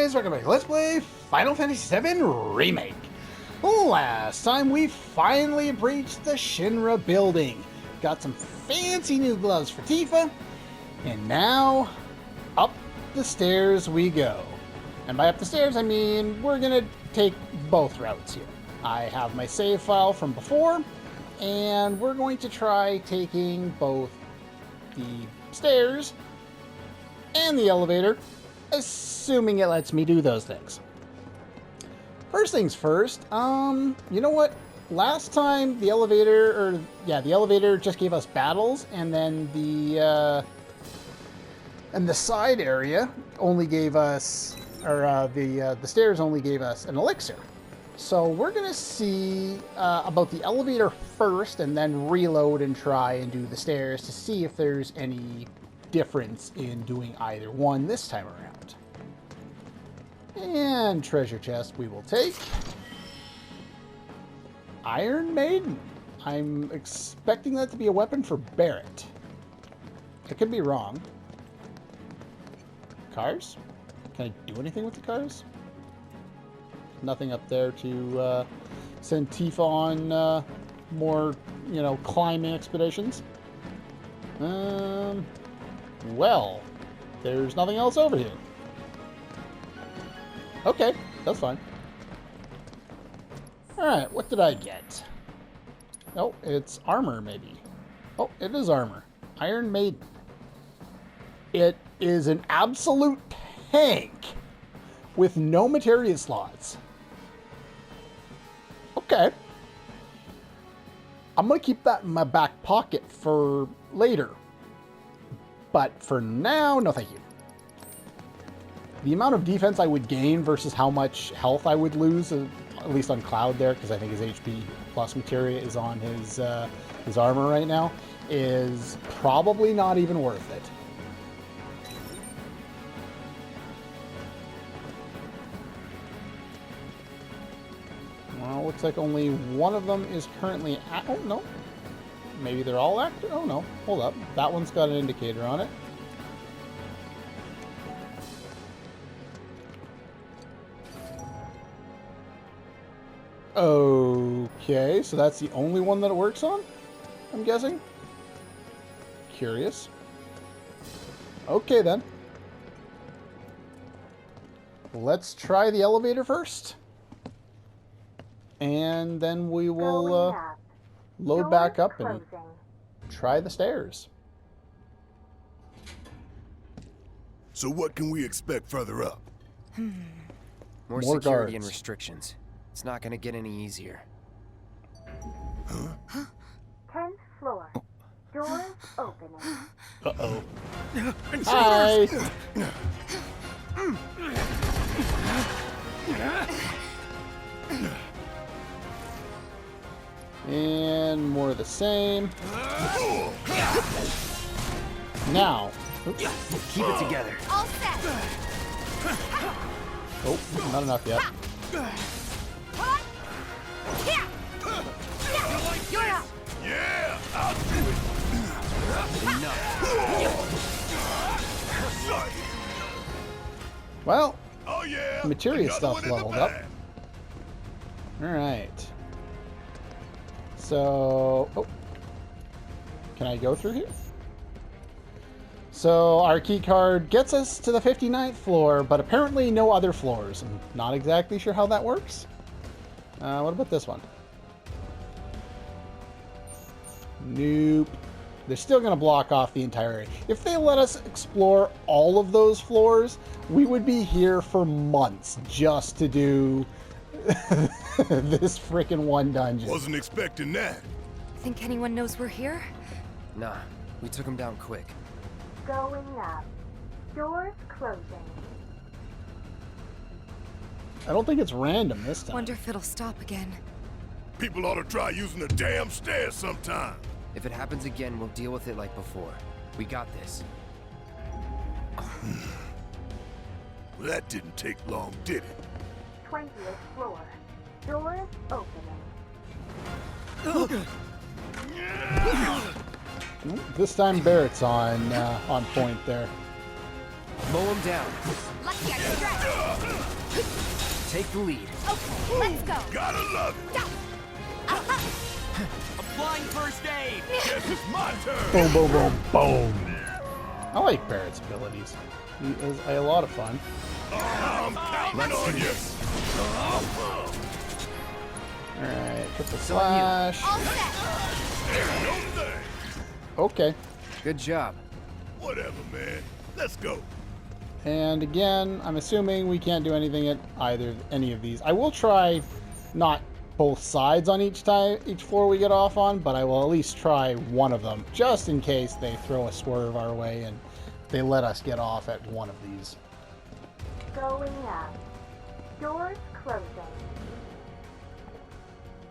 guys, welcome back. Let's play Final Fantasy VII Remake. Last time we finally breached the Shinra building. Got some fancy new gloves for Tifa. And now, up the stairs we go. And by up the stairs, I mean we're going to take both routes here. I have my save file from before, and we're going to try taking both the stairs and the elevator, assuming it lets me do those things. First things first, you know what? Last time the elevator just gave us battles, and then the side area only gave us, the stairs only gave us an elixir. So we're gonna see about the elevator first, and then reload and try and do the stairs to see if there's any difference in doing either one this time around. And treasure chest we will take. Iron Maiden. I'm expecting that to be a weapon for Barrett. I could be wrong. Cars? Can I do anything with the cars? Nothing up there to send Tifa on more, climbing expeditions. Well, there's nothing else over here. Okay, that's fine. Alright, what did I get? Oh, it's armor, maybe. Oh, it is armor. Iron Maiden. It is an absolute tank with no materia slots. Okay. I'm going to keep that in my back pocket for later. But for now, no thank you. The amount of defense I would gain versus how much health I would lose, at least on Cloud there, because I think his HP plus materia is on his armor right now, is probably not even worth it. Well, looks like only one of them is currently oh, no. Maybe they're all active? Oh, no. Hold up. That one's got an indicator on it. Okay, so that's the only one that it works on? I'm guessing? Curious. Okay, then. Let's try the elevator first. And then we will load back up and try the stairs. So what can we expect further up? More security and restrictions. It's not gonna get any easier. Huh? 10th floor. Doors opening. Uh-oh. Hi! And more of the same. Now. Oops. Keep it together. All set. Oh, not enough yet. You're up. Yeah, I'll do it. Well, Oh yeah. materia Another stuff one in the leveled up. bag. Alright. So, oh. Can I go through here? So, our key card gets us to the 59th floor, but apparently no other floors. I'm not exactly sure how that works. What about this one? Nope. They're still going to block off the entire area. If they let us explore all of those floors, we would be here for months just to do this frickin' one dungeon. Wasn't expecting that. Think anyone knows we're here? Nah, we took him down quick. Going up. Doors closing. I don't think it's random this time. Wonder if it'll stop again. People ought to try using the damn stairs sometime. If it happens again, we'll deal with it like before. We got this. Well, that didn't take long, did it? 20th floor. Doors opening. This time Barrett's on point there. Mow him down. Lucky I stretched. Take the lead. Okay, let's go. Gotta love it. Applying first aid. Guess it's my turn. Boom, boom, boom, boom. I like Barrett's abilities. He is a lot of fun. I'm counting on you. Alright, triple It's on you. slash. All set. No thing. Okay. Good job. Whatever, man. Let's go. And again, I'm assuming we can't do anything at any of these. I will try not both sides on each floor we get off on, but I will at least try one of them, just in case they throw a swerve our way and they let us get off at one of these. Going up. Doors closing.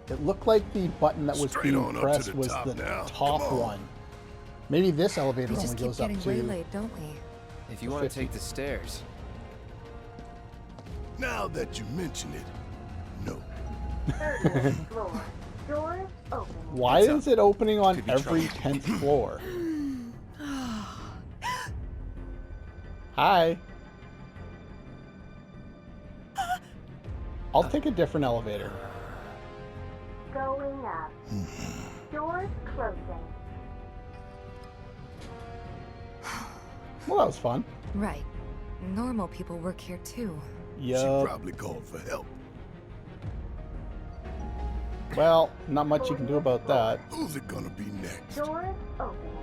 It looked like the button that was Straight being on up to pressed the was top the now. top Come on. one. Maybe this elevator We only just keep goes up getting to... waylaid, don't we? If you want to 50. take the stairs. Now that you mention it, no. 30th floor. Doors opening. Why Heads up. is it opening on Could be every trouble. 10th floor? Hi. I'll take a different elevator. Going up. Doors closing. Well, that was fun. Right. Normal people work here too. She Yup. probably called for help. Well, not much you can do about that. Who's it gonna be next? Doors opening.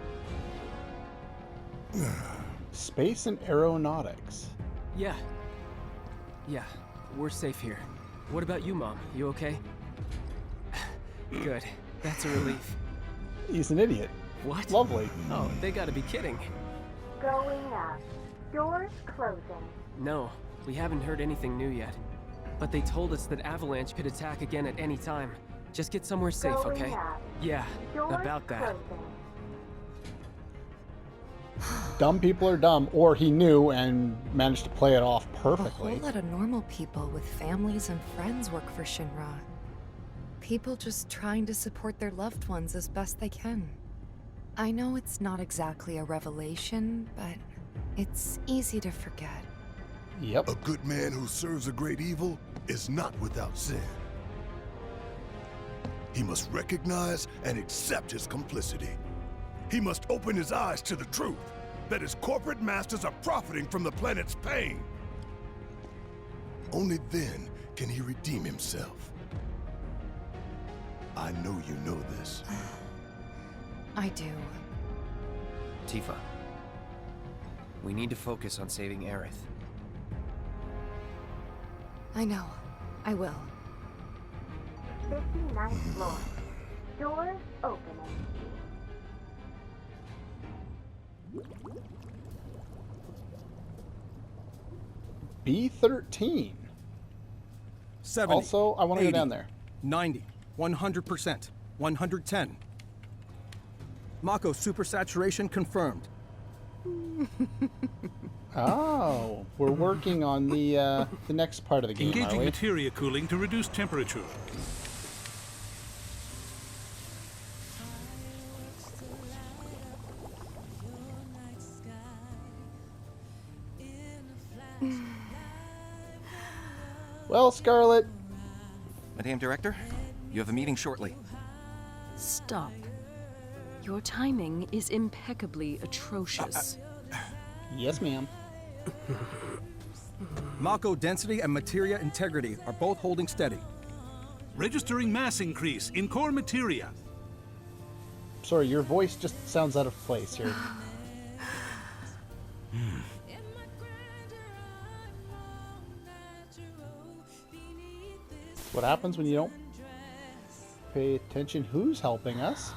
Space and aeronautics. Yeah. Yeah, we're safe here. What about you, Mom? You okay? Good. That's a relief. He's an idiot. What? Lovely. Oh, they gotta be kidding. Going up. Doors closing. No, we haven't heard anything new yet. But they told us that Avalanche could attack again at any time. Just get somewhere safe, Going okay? up. Yeah, Doors about that. closing. Dumb people are dumb, or he knew and managed to play it off A whole perfectly. lot of normal people with families and friends work for Shinra. People just trying to support their loved ones as best they can. I know it's not exactly a revelation, but it's easy to forget. Yep. A good man who serves a great evil is not without sin. He must recognize and accept his complicity. He must open his eyes to the truth that his corporate masters are profiting from the planet's pain. Only then can he redeem himself. I know you know this. I do. Tifa. We need to focus on saving Aerith. I know. I will. 59th floor. Doors opening. B13. 70, Also, I want to go 80, down there. 90, 100%, 110. Mako supersaturation confirmed. Oh, we're working on the next part of the game, Engaging are we? materia cooling to reduce temperature. Well, Scarlet, Madame Director, you have a meeting shortly. Stop. Your timing is impeccably atrocious. yes, ma'am. Mako density and materia integrity are both holding steady. Registering mass increase in core materia. Sorry, your voice just sounds out of place here. What happens when you don't pay attention? Who's helping us?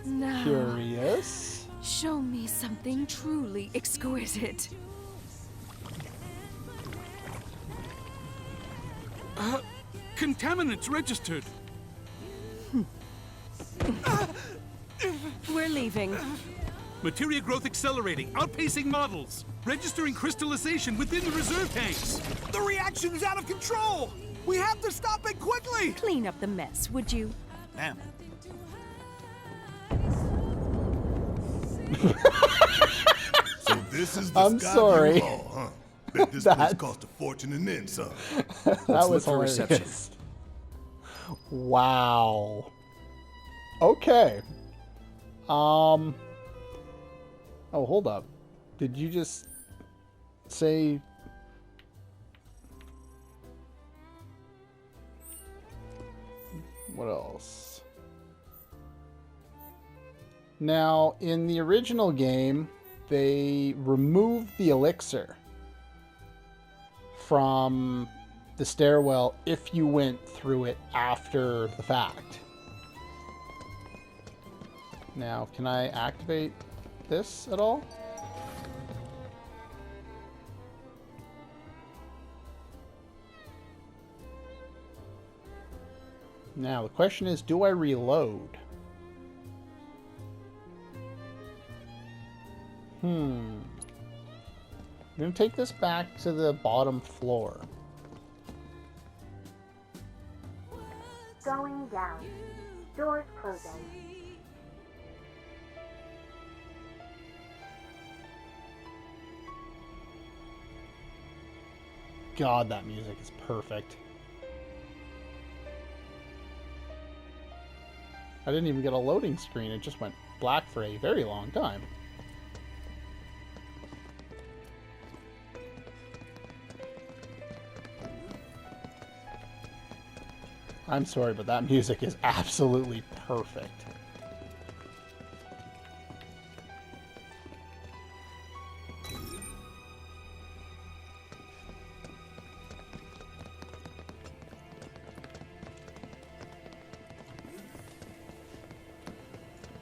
Now, Curious. show me something truly exquisite. Contaminants registered. We're leaving. Materia growth accelerating, outpacing models. Registering crystallization within the reserve tanks. The reaction is out of control! We have to stop it quickly! Clean up the mess, would you? This is the I'm Skyview sorry. Hall, huh? Bet this place cost a fortune and then some. That Let's was look for hilarious. reception. Wow. Okay. Oh, hold up. Did you just say... What else? Now, in the original game, they removed the elixir from the stairwell if you went through it after the fact. Now, can I activate this at all? Now, the question is, do I reload? I'm going to take this back to the bottom floor. Going down. Doors closing. God, that music is perfect. I didn't even get a loading screen. It just went black for a very long time. I'm sorry, but that music is absolutely perfect.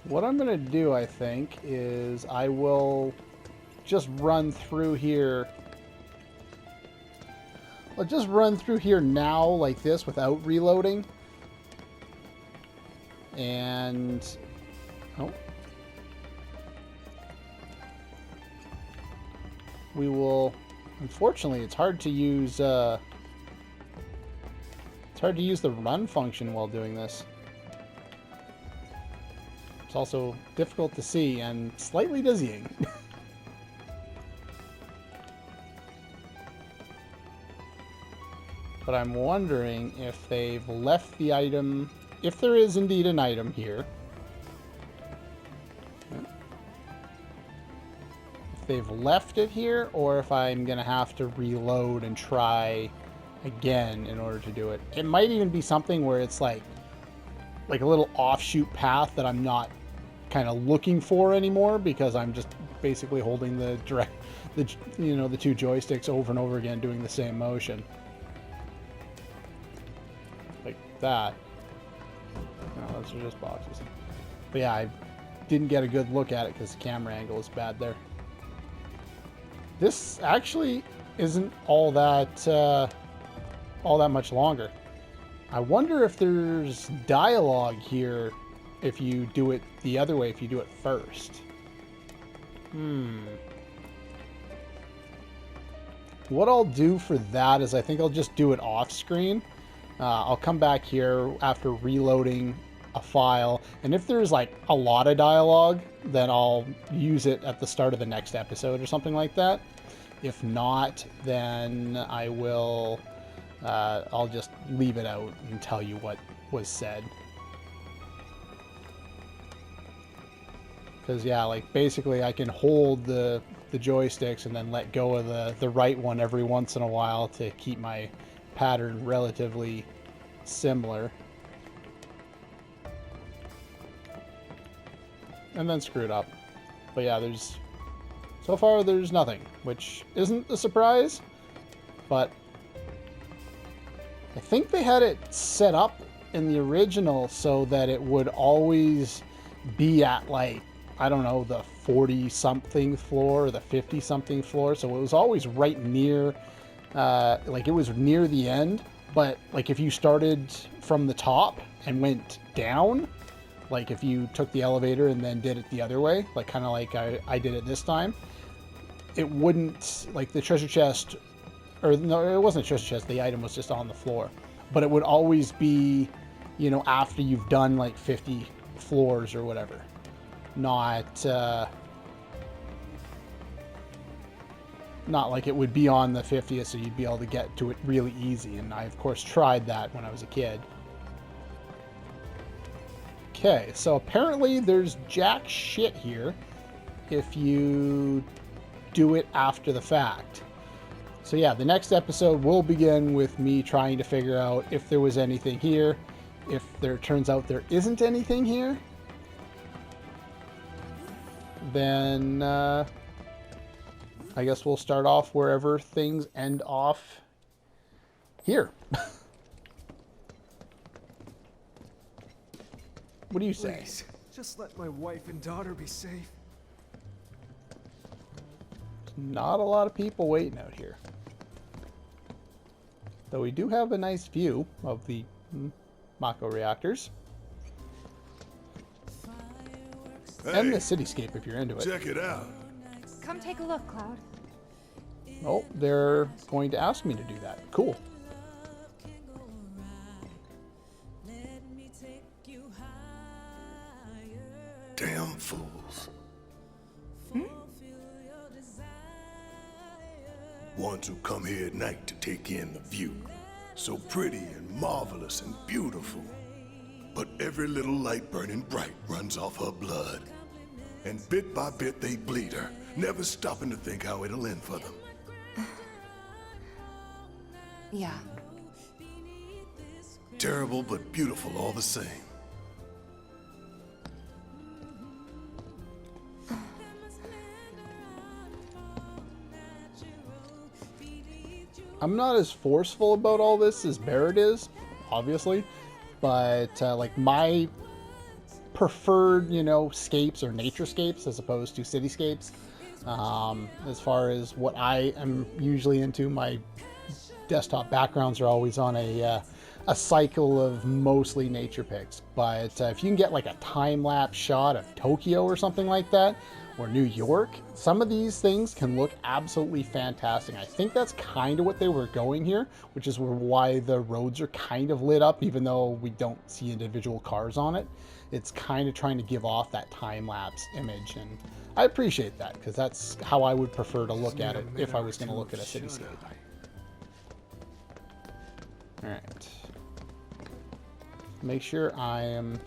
What I'm going to do, I think, is I will just run through here. I'll just run through here now like this without reloading. And... oh. We will... unfortunately, it's hard to use... it's hard to use the run function while doing this. It's also difficult to see and slightly dizzying. But I'm wondering if they've left the item, if there is indeed an item here. If they've left it here, or if I'm going to have to reload and try again in order to do it. It might even be something where it's like a little offshoot path that I'm not kind of looking for anymore because I'm just basically holding the two joysticks over and over again doing the same motion. Like that. No, those are just boxes. But yeah, I didn't get a good look at it because the camera angle is bad there. This actually isn't all that much longer. I wonder if there's dialogue here if you do it the other way, if you do it first. What I'll do for that is I think I'll just do it off screen. I'll come back here after reloading a file, and if there's like a lot of dialogue, then I'll use it at the start of the next episode or something like that. If not, then I will... I'll just leave it out and tell you what was said. Because, yeah, like, basically I can hold the joysticks and then let go of the right one every once in a while to keep my pattern relatively similar. And then screw it up. But, yeah, so far there's nothing, which isn't a surprise, but I think they had it set up in the original so that it would always be at, like, I don't know, the 40-something floor or the 50-something floor. So it was always right near, like it was near the end. But like if you started from the top and went down, like if you took the elevator and then did it the other way, like kind of like I did it this time, it wouldn't, like the treasure chest, or no, it wasn't a treasure chest, the item was just on the floor. But it would always be, you know, after you've done like 50 floors or whatever. Not not like it would be on the 50th, so you'd be able to get to it really easy. And I, of course, tried that when I was a kid. Okay, so apparently there's jack shit here if you do it after the fact. So yeah, the next episode will begin with me trying to figure out if there was anything here. If there turns out there isn't anything here, then I guess we'll start off wherever things end off here. What do you say? Please, just let my wife and daughter be safe. Not a lot of people waiting out here. Though we do have a nice view of the Mako reactors. Hey, and the cityscape if you're into it. Check it out. Come take a look, Cloud. Oh, they're going to ask me to do that. Cool. Damn fools. Ones who come here at night to take in the view. So pretty and marvelous and beautiful. But every little light burning bright runs off her blood. And bit by bit they bleed her, never stopping to think how it'll end for them. Yeah. Terrible but beautiful all the same. I'm not as forceful about all this as Barrett is, obviously, but like my preferred, you know, scapes or naturescapes as opposed to cityscapes. As far as what I am usually into, my desktop backgrounds are always on a cycle of mostly nature pics. But if you can get like a time-lapse shot of Tokyo or something like that, or New York, some of these things can look absolutely fantastic. I think that's kind of what they were going here, which is why the roads are kind of lit up, even though we don't see individual cars on it. It's kind of trying to give off that time-lapse image, and I appreciate that, because that's how I would prefer to look at it if I was going to look at a cityscape. Alright. Make sure I am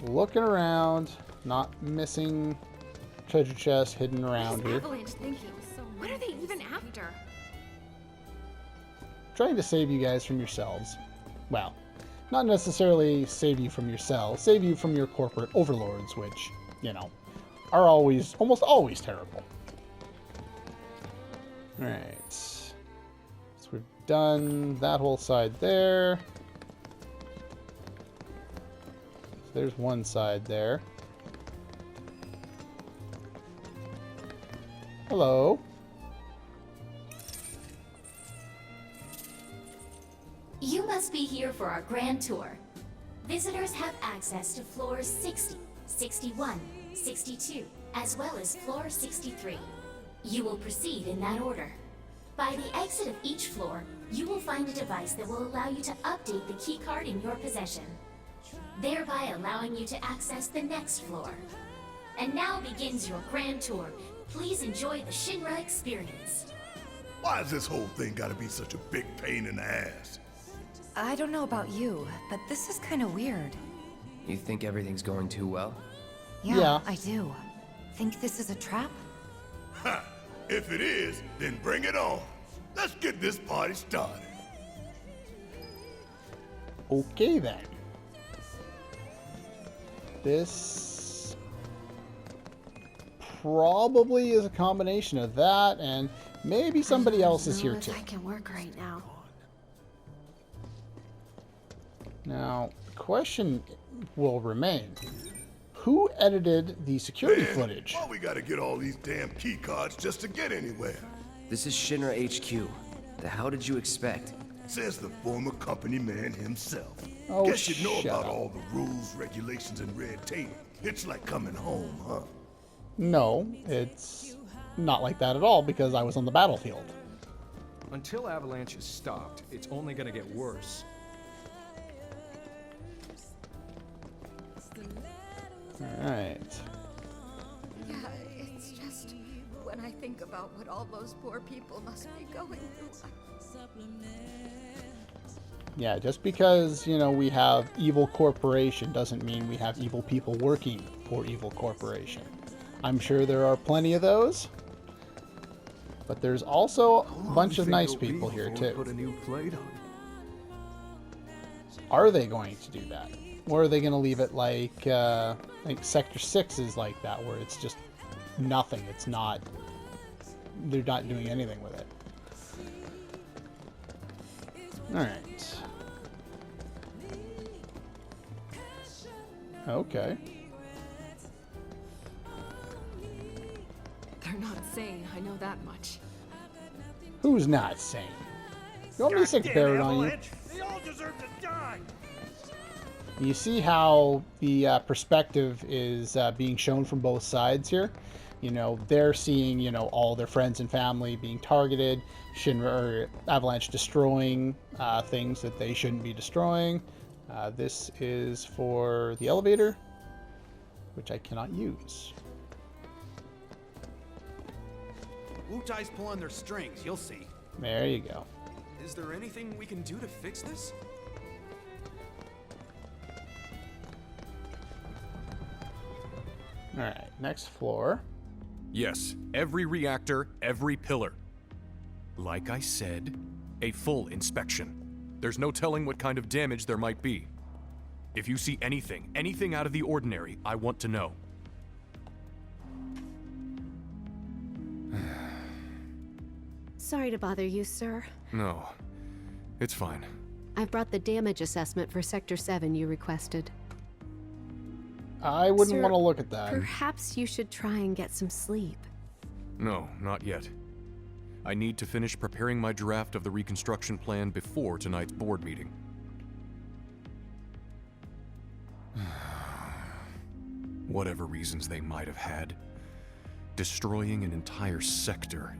looking around, not missing treasure chests hidden around here. Avalanche thinking. What are they even after? Trying to save you guys from yourselves. Well, not necessarily save you from yourselves, save you from your corporate overlords, which, you know, are always, almost always terrible. Alright. So we've done that whole side there. So there's one side there. Hello. You must be here for our grand tour. Visitors have access to floors 60, 61, 62, as well as floor 63. You will proceed in that order. By the exit of each floor, you will find a device that will allow you to update the keycard in your possession, thereby allowing you to access the next floor. And now begins your grand tour. Please enjoy the Shinra experience. Why has this whole thing gotta be such a big pain in the ass? I don't know about you, but this is kind of weird. You think everything's going too well? Yeah, I do. Think this is a trap? Ha! If it is, then bring it on. Let's get this party started. Okay then. This probably is a combination of that, and maybe somebody else is here too. I can work right now. Now, the question will remain. Who edited the security footage? Why we gotta get all these damn key cards just to get anywhere? This is Shinra HQ. The hell did you expect? Says the former company man himself. Oh, Guess you know shut about up. all the rules, regulations, and red tape. It's like coming home, huh? No, it's not like that at all because I was on the battlefield. Until Avalanche is stopped, it's only gonna get worse. Alright. Yeah, it's just, when I think about what all those poor people must be going through. Yeah, just because, you know, we have evil corporation doesn't mean we have evil people working for evil corporation. I'm sure there are plenty of those, but there's also a bunch of nice people here too. Put a new plate on. Are they going to do that? Or are they going to leave it like Sector 6 is like that, where it's just nothing. It's not, they're not doing anything with it. Alright. Okay. They're not sane, I know that much. Who's not sane? You want me to stick a parrot on you? They all deserve to die! You see how the perspective is being shown from both sides here? You know, they're seeing, you know, all their friends and family being targeted, Shinra or Avalanche destroying things that they shouldn't be destroying. This is for the elevator, which I cannot use. Wu-Tai's pulling their strings, you'll see. There you go. Is there anything we can do to fix this? Alright, next floor. Yes, every reactor, every pillar. Like I said, a full inspection. There's no telling what kind of damage there might be. If you see anything out of the ordinary, I want to know. Sorry to bother you, sir. No, it's fine. I've brought the damage assessment for Sector 7 you requested. I wouldn't Sir, want to look at that. Perhaps you should try and get some sleep. No, not yet. I need to finish preparing my draft of the reconstruction plan before tonight's board meeting. Whatever reasons they might have had, destroying an entire sector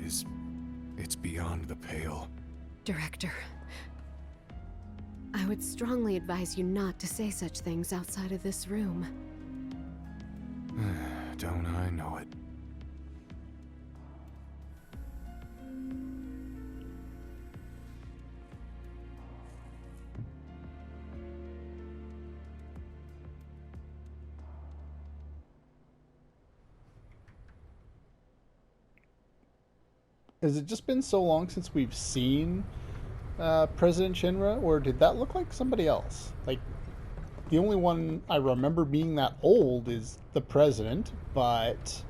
it's beyond the pale. Director, I would strongly advise you not to say such things outside of this room. Don't I know it? Has it just been so long since we've seen President Shinra, or did that look like somebody else? Like, the only one I remember being that old is the president, but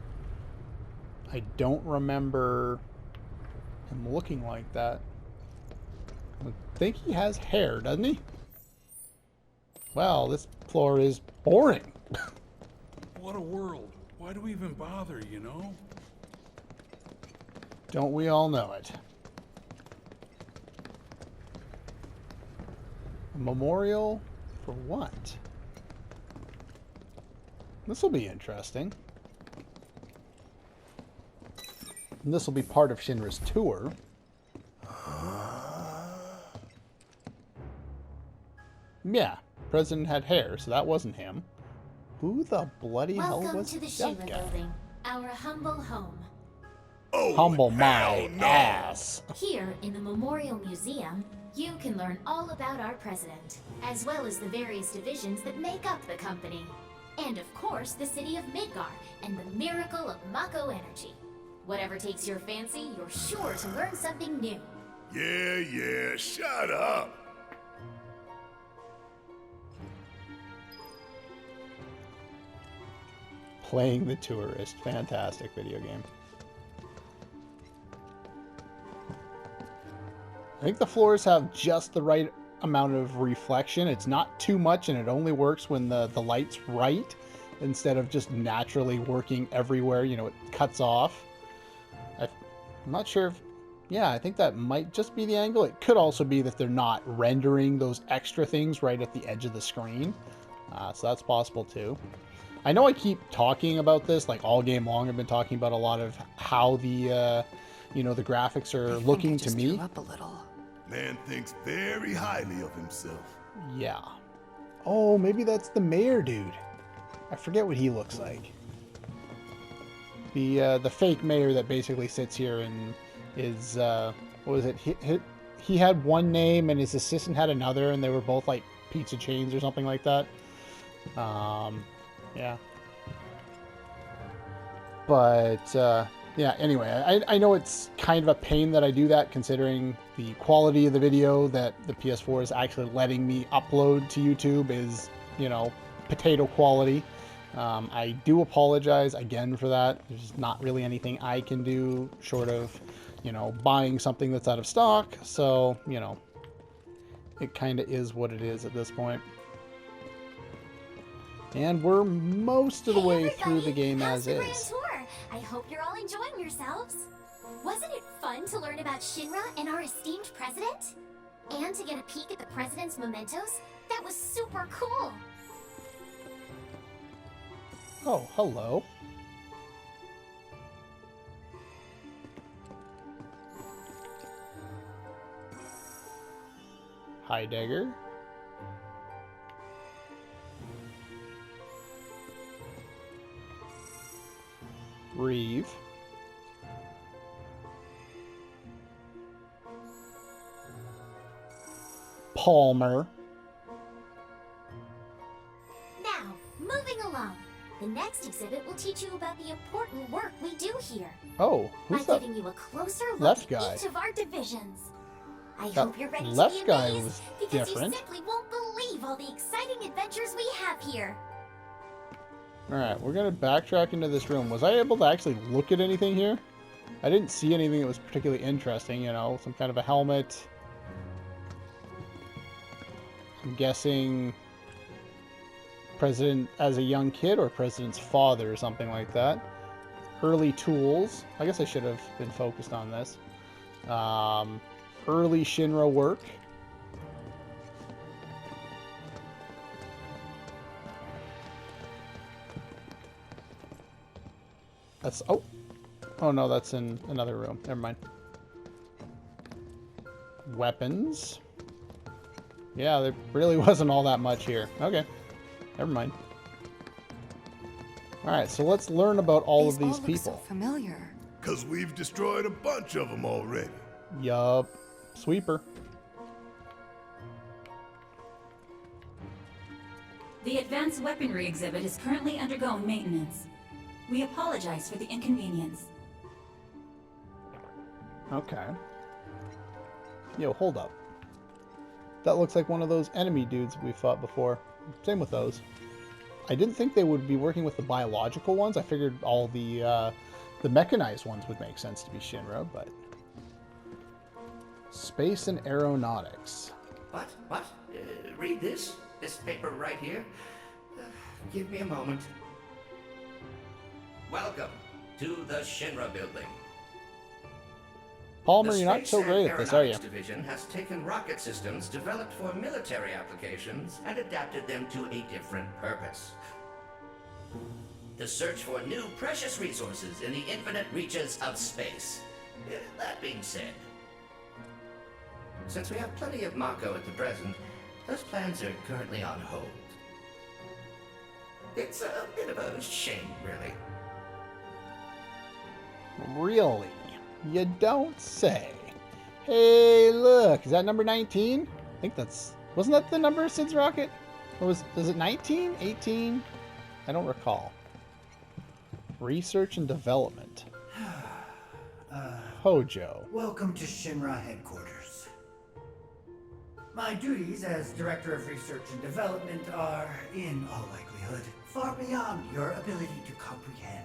I don't remember him looking like that. I think he has hair, doesn't he? Well, this floor is boring. What a world. Why do we even bother, you know? Don't we all know it? A memorial for what? This will be interesting. And this will be part of Shinra's tour. Yeah, President had hair, so that wasn't him. Who the bloody hell was Welcome to the that Shinra guy? building, our humble home. Oh, Humble my no. ass. Here in the Memorial Museum, you can learn all about our president, as well as the various divisions that make up the company. And of course, the city of Midgar and the miracle of Mako energy. Whatever takes your fancy, you're sure to learn something new. Yeah, shut up. Playing the Tourist. Fantastic video game. I think the floors have just the right amount of reflection. It's not too much, and it only works when the light's right, instead of just naturally working everywhere. You know, it cuts off. I'm not sure if... Yeah, I think that might just be the angle. It could also be that they're not rendering those extra things right at the edge of the screen. So that's possible too. I know I keep talking about this, like all game long. I've been talking about a lot of how the, you know, the graphics are looking to me. Up a little. Man thinks very highly of himself. Yeah. Oh, maybe that's the mayor dude. I forget what he looks like. The fake mayor that basically sits here and is what was it? He had one name and his assistant had another, and they were both like pizza chains or something like that. Yeah. But yeah. Anyway, I know it's kind of a pain that I do that, considering the quality of the video that the PS4 is actually letting me upload to YouTube is, you know, potato quality. I do apologize again for that. There's not really anything I can do short of, you know, buying something that's out of stock. So, you know, it kind of is what it is at this point. And we're most of the way through the game as is. Grand tour? I hope you're all enjoying yourselves. Wasn't it fun to learn about Shinra and our esteemed president? And to get a peek at the president's mementos? That was super cool. Oh, hello. Heidegger. Reeve. Palmer. Now, moving along. The next exhibit will teach you about the important work we do here. Oh, who's by that? giving you a closer look left at guy? each of our divisions. I That hope you're ready left to be guy amazed, was because different. you simply won't believe all the exciting adventures we have here. Alright, we're going to backtrack into this room. Was I able to actually look at anything here? I didn't see anything that was particularly interesting, you know, some kind of a helmet. I'm guessing President as a young kid or President's father or something like that. Early tools. I guess I should have been focused on this. Early Shinra work. That's... Oh! Oh no, that's in another room. Never mind. Weapons. Yeah, there really wasn't all that much here. Okay. Never mind. Alright, so let's learn about all of these people. So familiar. Because we've destroyed a bunch of them already. Yup. Sweeper. The advanced weaponry exhibit is currently undergoing maintenance. We apologize for the inconvenience. Okay. Yo, hold up. That looks like one of those enemy dudes we fought before. Same with those. I didn't think they would be working with the biological ones. I figured all the mechanized ones would make sense to be Shinra, but... Space and Aeronautics. What? Read this? This paper right here? Give me a moment. Welcome to the Shinra building. Palmer, you're not so great at this, are you? The Space Division has taken rocket systems developed for military applications and adapted them to a different purpose. The search for new precious resources in the infinite reaches of space. That being said, since we have plenty of Mako at the present, those plans are currently on hold. It's a bit of a shame, really. Really? You don't say. Hey, look, is that number 19? I think that's... Wasn't that the number of Sid's rocket? Or was it 19? 18? I don't recall. Research and development. Hojo. Welcome to Shinra headquarters. My duties as Director of Research and Development are, in all likelihood, far beyond your ability to comprehend.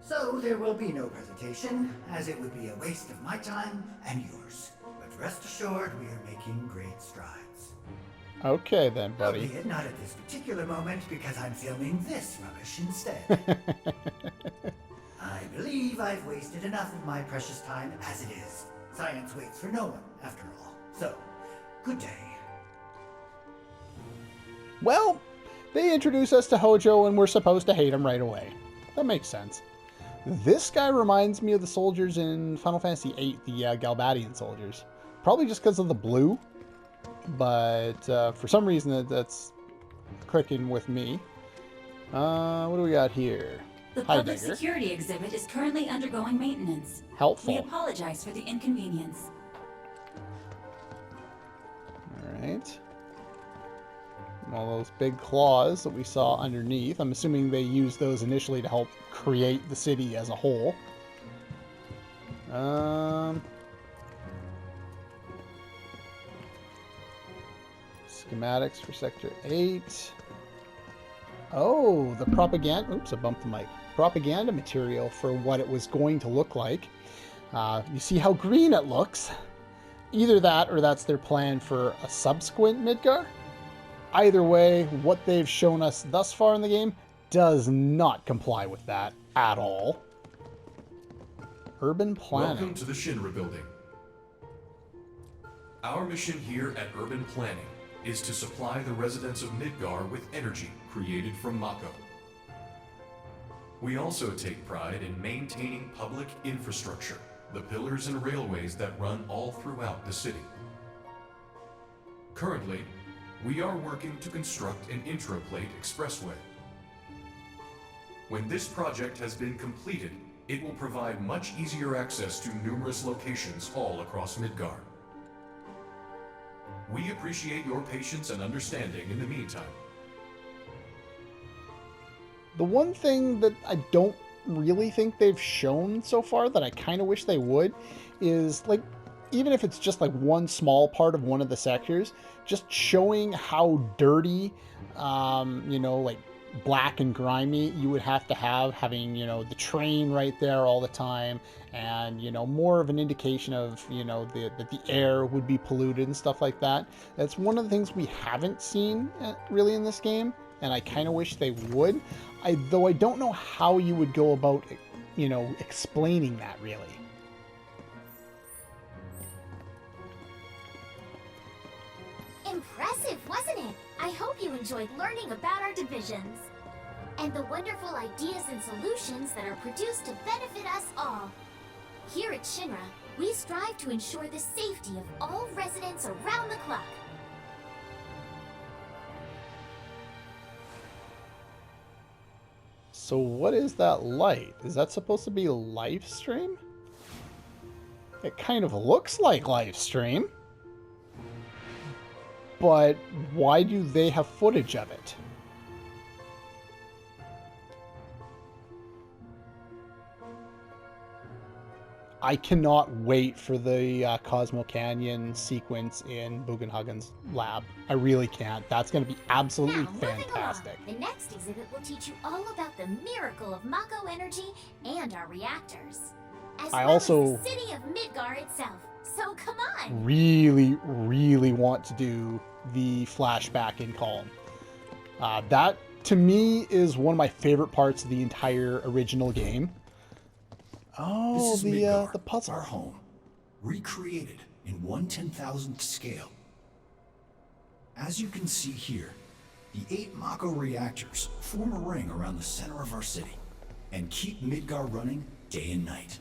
So there will be no presentation, as it would be a waste of my time and yours. But rest assured, we are making great strides. Okay then, buddy. Albeit not at this particular moment, because I'm filming this rubbish instead. I believe I've wasted enough of my precious time as it is. Science waits for no one, after all. So, good day. Well, they introduce us to Hojo and we're supposed to hate him right away. That makes sense. This guy reminds me of the soldiers in Final Fantasy VIII, the Galbadian soldiers. Probably just because of the blue, but for some reason that's clicking with me. What do we got here? The Hi, public Digger. security exhibit is currently undergoing maintenance. Helpful. We apologize for the inconvenience. Alright. All those big claws that we saw underneath. I'm assuming they used those initially to help create the city as a whole. Schematics for Sector 8. Oh, the propaganda... Oops, I bumped the mic. Propaganda material for what it was going to look like. You see how green it looks? Either that or that's their plan for a subsequent Midgar. Either way, what they've shown us thus far in the game does not comply with that at all. Urban planning. Welcome to the Shinra building. Our mission here at Urban Planning is to supply the residents of Midgar with energy created from Mako. We also take pride in maintaining public infrastructure, the pillars and railways that run all throughout the city. Currently, we are working to construct an intraplate expressway. When this project has been completed, it will provide much easier access to numerous locations all across Midgar. We appreciate your patience and understanding in the meantime. The one thing that I don't really think they've shown so far that I kind of wish they would is, like, even if it's just like one small part of one of the sectors, just showing how dirty, you know, like black and grimy you would have to having, you know, the train right there all the time, and, you know, more of an indication of, you know, that the air would be polluted and stuff like that. That's one of the things we haven't seen really in this game, and I kind of wish they would. Though I don't know how you would go about, you know, explaining that really. Impressive, wasn't it? I hope you enjoyed learning about our divisions and the wonderful ideas and solutions that are produced to benefit us all. Here at Shinra, we strive to ensure the safety of all residents around the clock. So what is that light? Is that supposed to be live stream? It kind of looks like live stream. But why do they have footage of it? I cannot wait for the Cosmo Canyon sequence in Bugenhagen's lab. I really can't. That's going to be absolutely fantastic. The next exhibit will teach you all about the miracle of Mako energy and our reactors, as well as the city of Midgar itself. So come on! Really want to do the flashback in Column. That, to me, is one of my favorite parts of the entire original game. Oh, this is Midgar, the puzzle. Our home, recreated in 1/10,000th scale. As you can see here, the 8 Mako reactors form a ring around the center of our city and keep Midgar running day and night.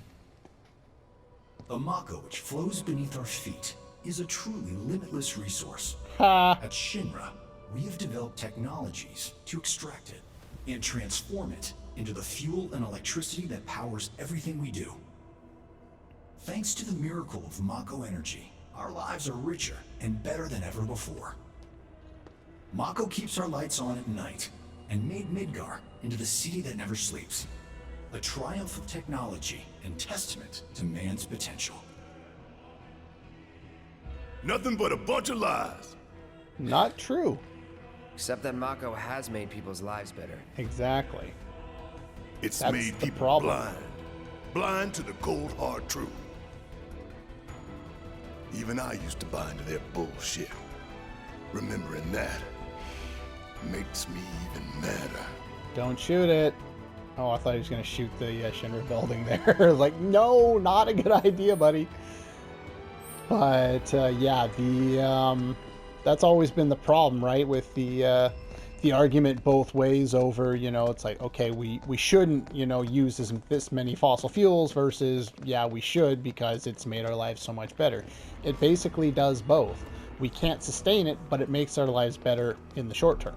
The Mako which flows beneath our feet is a truly limitless resource. At Shinra, we have developed technologies to extract it and transform it into the fuel and electricity that powers everything we do. Thanks to the miracle of Mako energy, our lives are richer and better than ever before. Mako keeps our lights on at night and made Midgar into the city that never sleeps. A triumph of technology and testament to man's potential. Nothing but a bunch of lies. Not true. Except that Mako has made people's lives better. Exactly. It's That's made the people problem. blind to the cold hard truth. Even I used to buy into their bullshit. Remembering that makes me even madder. Don't shoot it. Oh, I thought he was going to shoot the Shinra building there. Like, no, not a good idea, buddy. But, yeah, that's always been the problem, right? With the argument both ways over, you know, it's like, okay, we shouldn't, you know, use this many fossil fuels versus, yeah, we should because it's made our lives so much better. It basically does both. We can't sustain it, but it makes our lives better in the short term.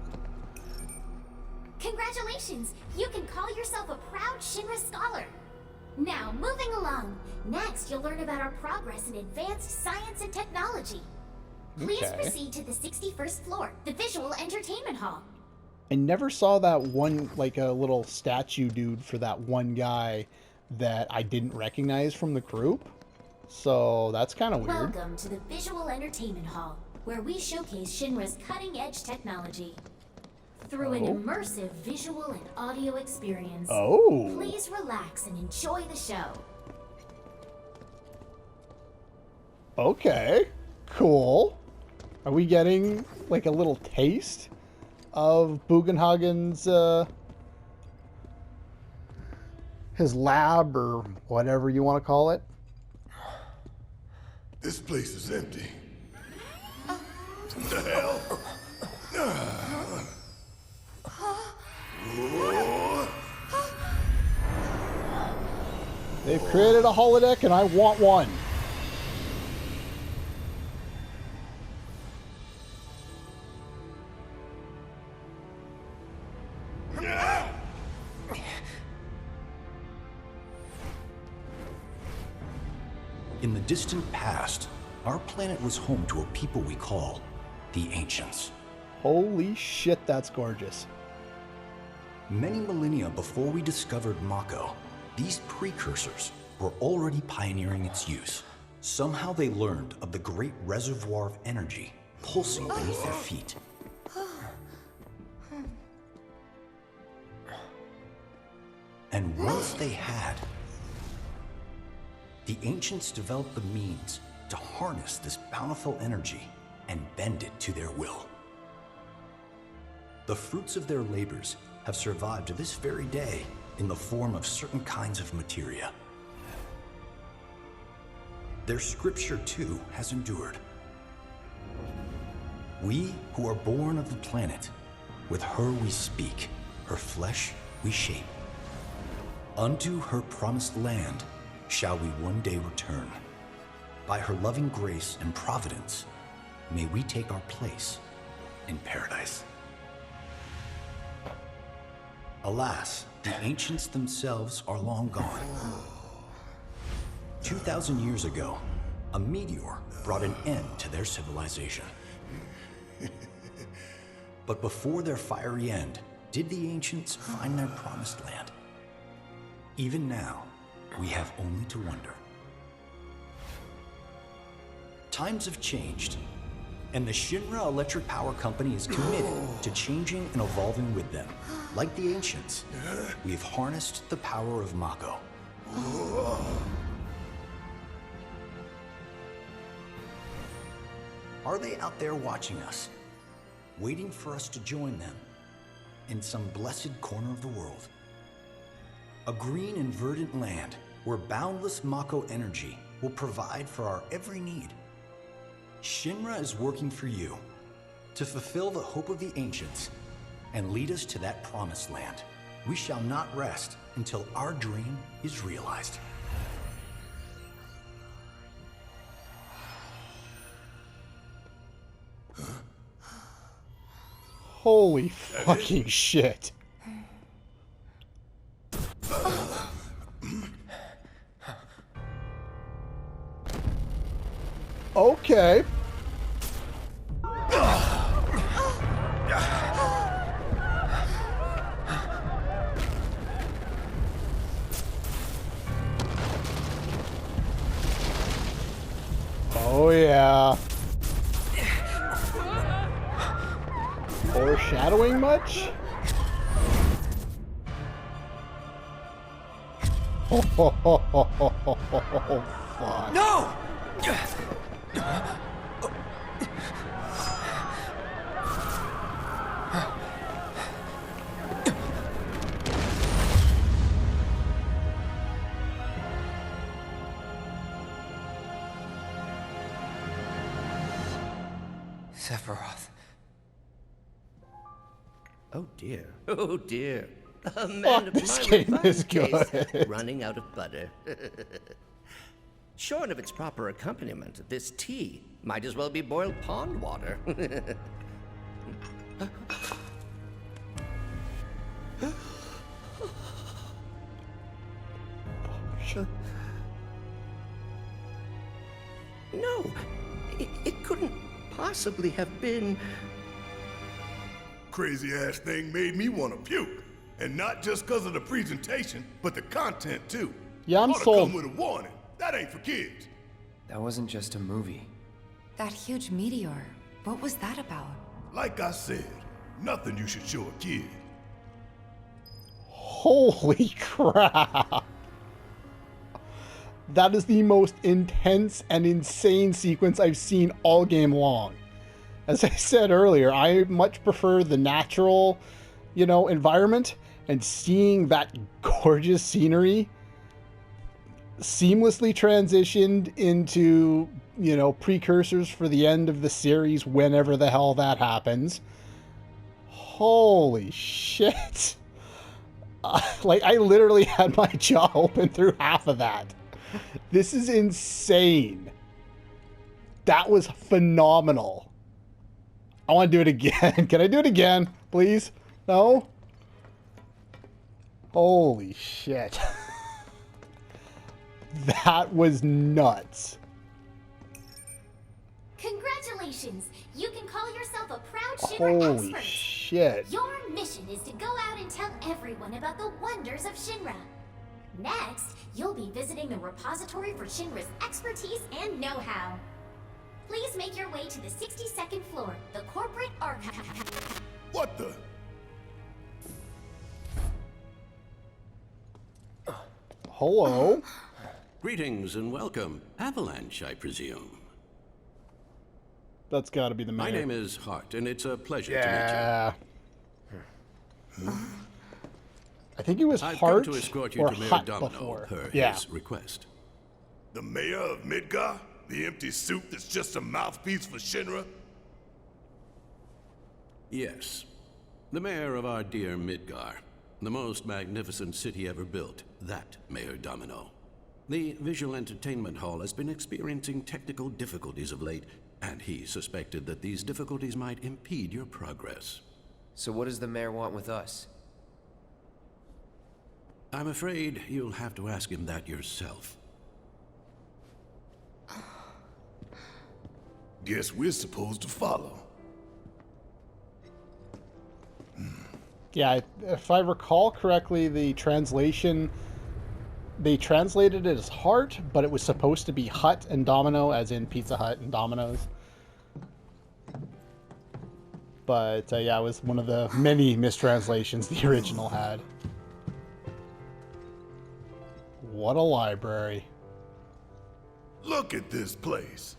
Congratulations! You can call yourself a proud Shinra scholar. Now, moving along. Next, you'll learn about our progress in advanced science and technology. Please Okay. proceed to the 61st floor, the Visual Entertainment Hall. I never saw that one, like a little statue dude for that one guy that I didn't recognize from the group. So that's kind of weird. Welcome to the Visual Entertainment Hall, where we showcase Shinra's cutting-edge technology. Through an immersive visual and audio experience, please relax and enjoy the show. Okay, cool. Are we getting like a little taste of Bugenhagen's his lab or whatever you want to call it? This place is empty. What the hell? They've created a holodeck and I want one. In the distant past, our planet was home to a people we call the Ancients. Holy shit, that's gorgeous. Many millennia before we discovered Mako, these precursors were already pioneering its use. Somehow they learned of the great reservoir of energy pulsing beneath their feet. And once they had, the Ancients developed the means to harness this bountiful energy and bend it to their will. The fruits of their labors have survived to this very day in the form of certain kinds of materia. Their scripture, too, has endured. We who are born of the planet, with her we speak, her flesh we shape. Unto her promised land shall we one day return. By her loving grace and providence, may we take our place in paradise. Alas, the Ancients themselves are long gone. 2,000 years ago, a meteor brought an end to their civilization. But before their fiery end, did the Ancients find their promised land? Even now, we have only to wonder. Times have changed, and the Shinra Electric Power Company is committed to changing and evolving with them. Like the Ancients, we've harnessed the power of Mako. Are they out there watching us, waiting for us to join them in some blessed corner of the world? A green and verdant land where boundless Mako energy will provide for our every need. Shinra is working for you to fulfill the hope of the Ancients and lead us to that promised land. We shall not rest until our dream is realized. Holy fucking shit. Okay. Oh yeah. Foreshadowing much? Oh, fuck. No! Sephiroth. Oh dear. Oh dear. A man of this my game refined is taste good. running out of butter. Shorn of its proper accompaniment, this tea might as well be boiled pond water. No, it couldn't possibly have been. Crazy ass thing made me want to puke. And not just because of the presentation, but the content too. Yeah, I'm Ought to sold. come with a warning. That ain't for kids. That wasn't just a movie. That huge meteor, what was that about? Like I said, nothing you should show a kid. Holy crap. That is the most intense and insane sequence I've seen all game long. As I said earlier, I much prefer the natural, environment, and seeing that gorgeous scenery seamlessly transitioned into, precursors for the end of the series whenever the hell that happens. Holy shit. I literally had my jaw open through half of that. This is insane. That was phenomenal. I want to do it again. Can I do it again, please? No? Holy shit. That was nuts. Congratulations! You can call yourself a proud Shinra Holy expert. shit. Your mission is to go out and tell everyone about the wonders of Shinra. Next, you'll be visiting the repository for Shinra's expertise and know-how. Please make your way to the 62nd floor, the corporate archive. What the? Hello? Greetings and welcome. Avalanche, I presume. That's gotta be the mayor. My name is Hart, and it's a pleasure Yeah. to meet you. I think it was I've Hart come to escort you or to Mayor Hut Domino before. per Yeah. his request. The Mayor of Midgar? The empty suit that's just a mouthpiece for Shinra? Yes. The mayor of our dear Midgar. The most magnificent city ever built. That Mayor Domino. The visual entertainment hall has been experiencing technical difficulties of late, and he suspected that these difficulties might impede your progress. So what does the mayor want with us? I'm afraid you'll have to ask him that yourself. Guess we're supposed to follow. Yeah, if I recall correctly, the translation, they translated it as Hart, but it was supposed to be Hut and Domino, as in Pizza Hut and Domino's. But yeah, it was one of the many mistranslations the original had. What a library. Look at this place.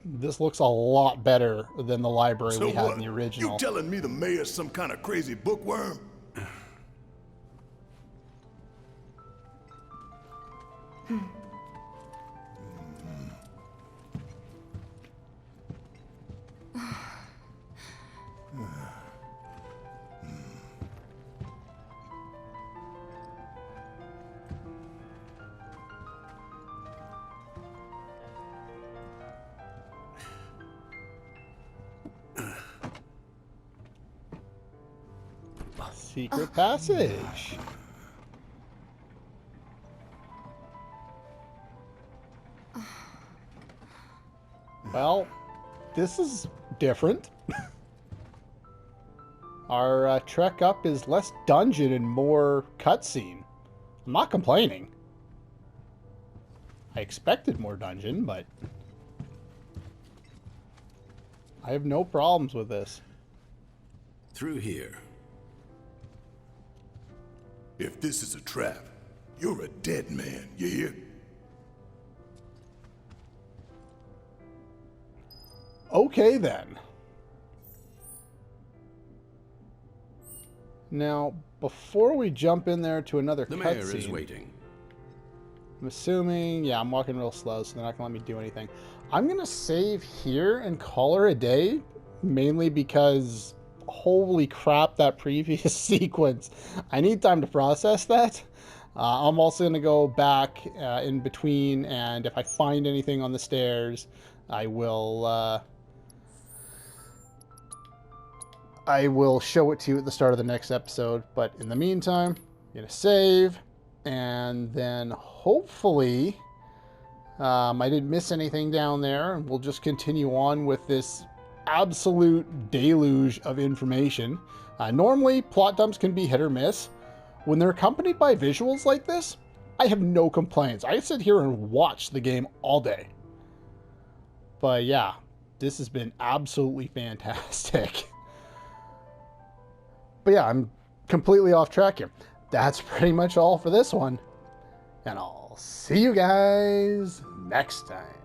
This looks a lot better than the library So we had what? in the original. You telling me the mayor's some kind of crazy bookworm? Secret passage. Well, this is different. Our trek up is less dungeon and more cutscene. I'm not complaining. I expected more dungeon, but I have no problems with this. Through here. If this is a trap, you're a dead man, you hear? Okay, then. Now, before we jump in there to another The mayor is cutscene, waiting. I'm assuming, yeah, I'm walking real slow, so they're not going to let me do anything. I'm going to save here and call her a day, mainly because, holy crap, that previous sequence. I need time to process that. I'm also going to go back in between, and if I find anything on the stairs, I will show it to you at the start of the next episode. But in the meantime, Gonna save, and then hopefully I didn't miss anything down there, and we'll just continue on with this absolute deluge of information. Normally, plot dumps can be hit or miss. When they're accompanied by visuals like this, I have no complaints. I sit here and watch the game all day. But yeah, this has been absolutely fantastic. But yeah, I'm completely off track here. That's pretty much all for this one. And I'll see you guys next time.